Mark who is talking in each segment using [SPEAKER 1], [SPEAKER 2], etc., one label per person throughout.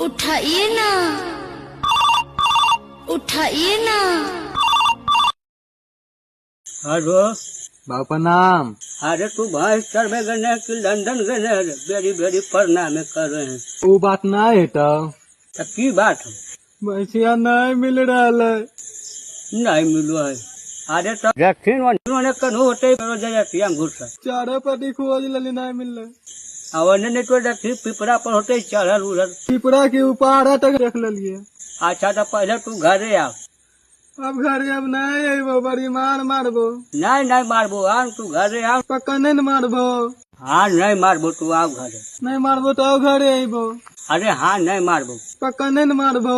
[SPEAKER 1] उठाइए ना, उठाइए ना।
[SPEAKER 2] हेलो
[SPEAKER 3] बापा नाम।
[SPEAKER 2] अरे तू भाई चढ़े गए कि लंदन गए बेरी बेरी प्रणाम कर रहे हैं।
[SPEAKER 3] वो बात ना है तो
[SPEAKER 2] की बात है?
[SPEAKER 3] भैंसिया नहीं मिल रहा है।
[SPEAKER 2] नहीं मिलो है। अरे तो वैक्सीन ने कनु होते हम घुस
[SPEAKER 3] चारे पटी खोज लली नहीं मिल रहा।
[SPEAKER 2] अवन ने तो देखी पिपरा पर होते चढ़ल उड़ल।
[SPEAKER 3] पिपरा के ऊपर तक देख लिये।
[SPEAKER 2] अच्छा तो पहले तू घरे आ।
[SPEAKER 3] अब घर अब नहीं अबो, बड़ी मार मारबो।
[SPEAKER 2] नहीं नहीं मारबो, आ तू घरे आ।
[SPEAKER 3] पक्का नहीं न मारबो।
[SPEAKER 2] हाँ नहीं मारबो, तू आओ घरे।
[SPEAKER 3] नहीं मारबो तो घरे अबो।
[SPEAKER 2] अरे हाँ नहीं मारबो।
[SPEAKER 3] पक्का नहीं न मारबो।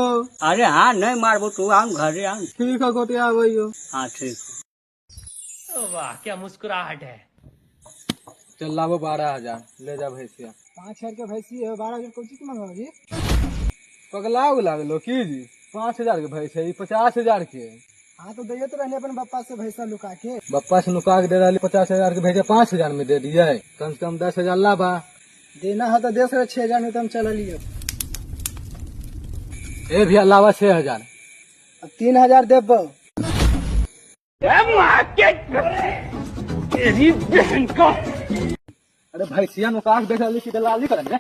[SPEAKER 2] अरे हाँ नहीं मारबो, तू आओ घरे आ।
[SPEAKER 3] ठीक है गोटिया आबो।
[SPEAKER 2] हाँ ठीक है।
[SPEAKER 4] वाह क्या मुस्कुराहट है।
[SPEAKER 3] चल लाबो 12,000 ले जा भैंसिया।
[SPEAKER 5] 5,000 के भैंसी है, 12,000 कौन चीज मंगा जी?
[SPEAKER 3] पगला लागलो की जी। 5,000 के भैंस है, 50,000 के।
[SPEAKER 5] हाँ तो दैये तो रहने अपन बप्पा से भैंसा लुका के।
[SPEAKER 3] बप्पा से नुका के दे रही 50,000 के भेजे 5,000 में दे दिए। कम से कम 10,000 लाबा।
[SPEAKER 5] देना है तो दे सकते 6,000 में तो हम चल लियो।
[SPEAKER 3] ए भैया लावा 6,000।
[SPEAKER 5] अब 3,000 देब।
[SPEAKER 3] अरे भैंसिया नुका के देख रही की दलाली करेंगे।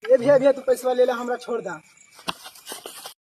[SPEAKER 5] ये भैया तू पैसा ले ला, हमरा छोड़ दा।